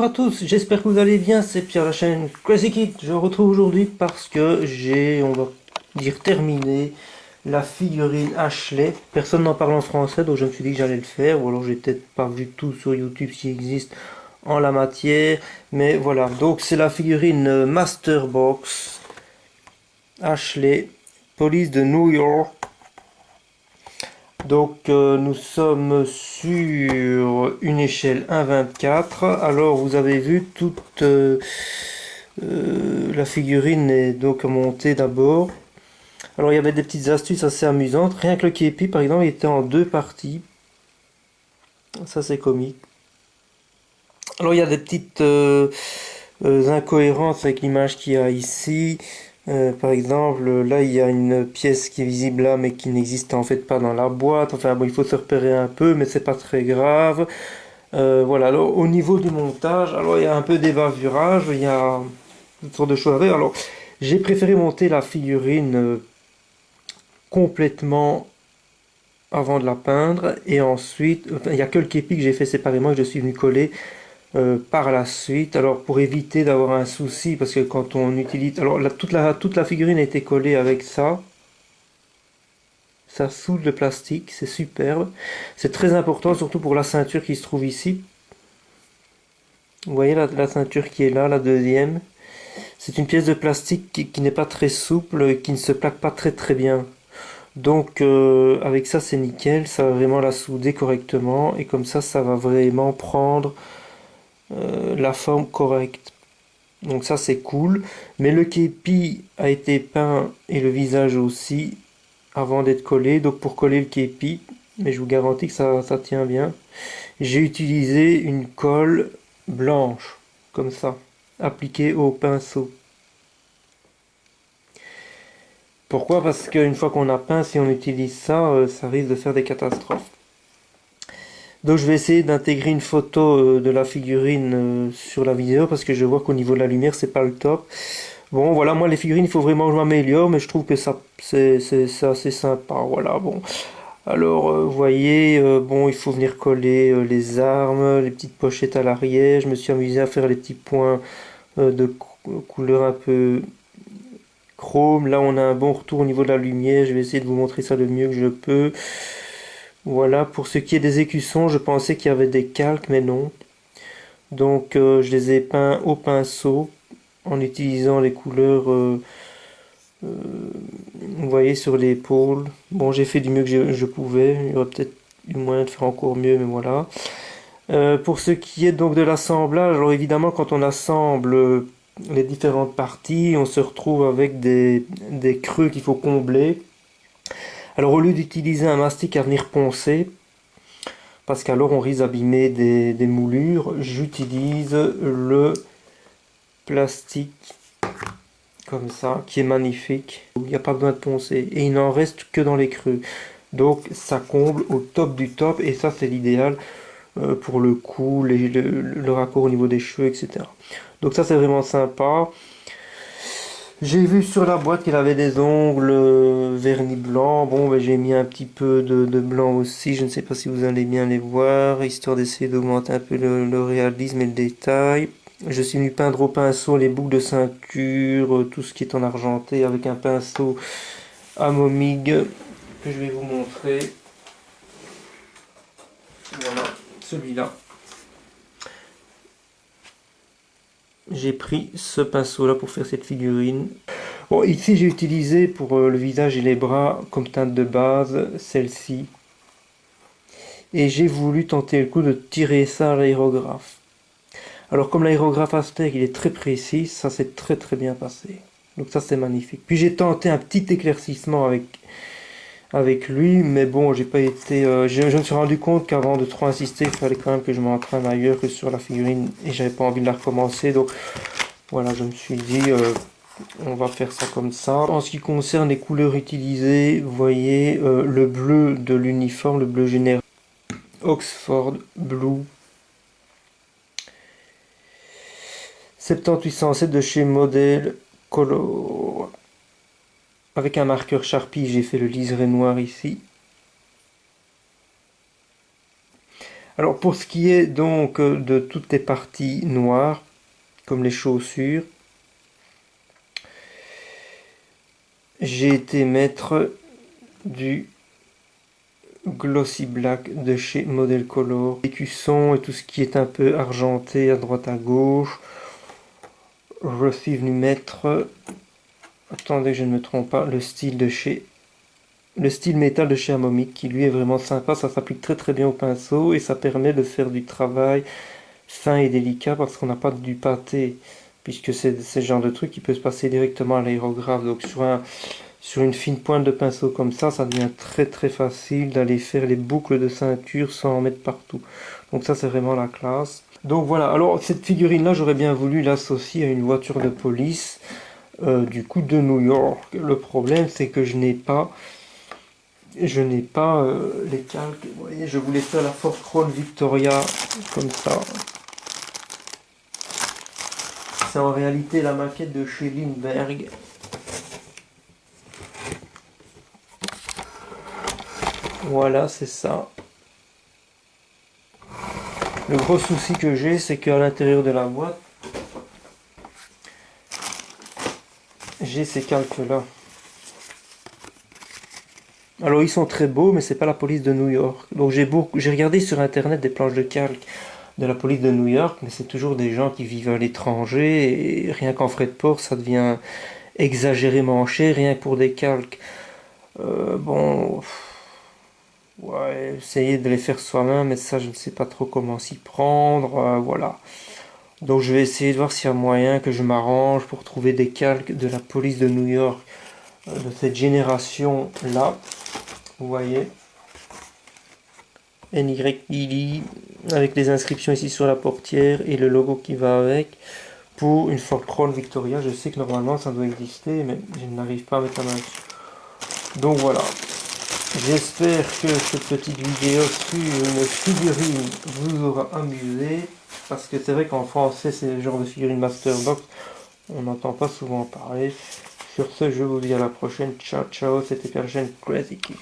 Bonjour à tous, j'espère que vous allez bien, c'est Pierre, la chaîne Crazy Kid. Je vous retrouve aujourd'hui parce que j'ai, on va dire, terminé la figurine Ashley. Personne n'en parle en français, donc je me suis dit que j'allais le faire, ou alors j'ai peut-être pas vu tout sur YouTube s'il existe en la matière. Mais voilà, donc c'est la figurine Master Box Ashley, police de New York. Donc nous sommes sur une échelle 1,24. Alors vous avez vu toute la figurine est donc montée d'abord. Alors il y avait des petites astuces assez amusantes. Rien que le képi par exemple il était en deux parties. Ça c'est comique. Alors il y a des petites incohérences avec l'image qu'il y a ici. Par exemple, là il y a une pièce qui est visible là mais qui n'existe en fait pas dans la boîte. Enfin bon, il faut se repérer un peu, mais c'est pas très grave. Voilà, alors au niveau du montage, alors il y a un peu des bavurages, il y a toutes sortes de choses à faire. Alors j'ai préféré monter la figurine complètement avant de la peindre et ensuite, enfin, il n'y a que le képi que j'ai fait séparément que je suis venu coller par la suite. Alors pour éviter d'avoir un souci, parce que quand on utilise, alors toute la figurine a été collée avec ça. Ça soude le plastique, c'est superbe. C'est très important, surtout pour la ceinture qui se trouve ici. Vous voyez la ceinture qui est là, la deuxième. C'est une pièce de plastique qui n'est pas très souple, qui ne se plaque pas très très bien. Donc avec ça c'est nickel, ça va vraiment la souder correctement et comme ça va vraiment prendre la forme correcte. Donc ça c'est cool. Mais le képi a été peint et le visage aussi avant d'être collé. Donc pour coller le képi, mais je vous garantis que ça tient bien, j'ai utilisé une colle blanche, comme ça, appliquée au pinceau. Pourquoi? Parce qu'une fois qu'on a peint, si on utilise ça, ça risque de faire des catastrophes. Donc je vais essayer d'intégrer une photo de la figurine sur la vidéo parce que je vois qu'au niveau de la lumière c'est pas le top. Bon voilà, moi les figurines il faut vraiment que je m'améliore, mais je trouve que ça c'est assez sympa. Voilà, bon. Alors vous voyez, bon il faut venir coller les armes, les petites pochettes à l'arrière. Je me suis amusé à faire les petits points de couleur un peu chrome. Là on a un bon retour au niveau de la lumière. Je vais essayer de vous montrer ça le mieux que je peux. Voilà, pour ce qui est des écussons, je pensais qu'il y avait des calques, mais non. Donc je les ai peints au pinceau en utilisant les couleurs, euh, vous voyez, sur l'épaule. Bon, j'ai fait du mieux que je pouvais. Il y aurait peut-être eu moyen de faire encore mieux, mais voilà. Pour ce qui est donc de l'assemblage, alors évidemment, quand on assemble les différentes parties, on se retrouve avec des creux qu'il faut combler. Alors au lieu d'utiliser un mastic à venir poncer, parce qu'alors on risque d'abîmer des moulures, j'utilise le plastique comme ça, qui est magnifique. Il n'y a pas besoin de poncer et il n'en reste que dans les creux. Donc ça comble au top du top et ça c'est l'idéal pour le cou, le raccord au niveau des cheveux, etc. Donc ça c'est vraiment sympa. J'ai vu sur la boîte qu'elle avait des ongles vernis blanc. Bon, ben, j'ai mis un petit peu de blanc aussi. Je ne sais pas si vous allez bien les voir, histoire d'essayer d'augmenter un peu le réalisme et le détail. Je suis venu peindre au pinceau les boucles de ceinture, tout ce qui est en argenté avec un pinceau Amomig que je vais vous montrer. Voilà, celui-là. J'ai pris ce pinceau-là pour faire cette figurine. Bon, ici j'ai utilisé pour le visage et les bras comme teinte de base celle-ci. Et j'ai voulu tenter le coup de tirer ça à l'aérographe. Alors comme l'aérographe Aztec il est très précis, ça s'est très très bien passé. Donc ça c'est magnifique. Puis j'ai tenté un petit éclaircissement avec lui, mais bon, j'ai pas été. Je me suis rendu compte qu'avant de trop insister, il fallait quand même que je m'entraîne ailleurs que sur la figurine et j'avais pas envie de la recommencer. Donc voilà, je me suis dit, on va faire ça comme ça. En ce qui concerne les couleurs utilisées, vous voyez le bleu de l'uniforme, le bleu général, Oxford Blue 7807 de chez Model Color. Avec un marqueur Sharpie, j'ai fait le liseré noir ici. Alors pour ce qui est donc de toutes les parties noires, comme les chaussures, j'ai été mettre du Glossy Black de chez Model Color. Écusson et tout ce qui est un peu argenté à droite à gauche. Je suis venu mettre, attendez que je ne me trompe pas, le style métal de chez Amomic qui lui est vraiment sympa. Ça s'applique très très bien au pinceau et ça permet de faire du travail fin et délicat parce qu'on n'a pas du pâté, puisque c'est ce genre de truc qui peut se passer directement à l'aérographe. Donc sur une fine pointe de pinceau comme ça devient très très facile d'aller faire les boucles de ceinture sans en mettre partout. Donc ça c'est vraiment la classe. Donc voilà, alors cette figurine là j'aurais bien voulu l'associer à une voiture de police du coup de New York. Le problème c'est que je n'ai pas les calques. Vous voyez, je voulais faire la Ford Crown Victoria comme ça. C'est en réalité la maquette de chez Lindbergh. Voilà, c'est ça. Le gros souci que j'ai, c'est qu'à l'intérieur de la boîte, j'ai ces calques-là. Alors ils sont très beaux, mais c'est pas la police de New York. Donc j'ai regardé sur internet des planches de calque de la police de New York, mais c'est toujours des gens qui vivent à l'étranger et rien qu'en frais de port, ça devient exagérément cher, rien que pour des calques. Bon, ouais, essayer de les faire soi-même, mais ça je ne sais pas trop comment s'y prendre, voilà. Donc je vais essayer de voir s'il y a moyen que je m'arrange pour trouver des calques de la police de New York, de cette génération-là. Vous voyez, NY Lily, avec les inscriptions ici sur la portière et le logo qui va avec. Pour une Ford Crown Victoria, je sais que normalement ça doit exister, mais je n'arrive pas à mettre la main dessus. Donc voilà. J'espère que cette petite vidéo sur une figurine vous aura amusé. Parce que c'est vrai qu'en français, c'est le genre de figurine Masterbox. On n'entend pas souvent parler. Sur ce, je vous dis à la prochaine. Ciao, ciao. C'était Pierre Crazy Kid.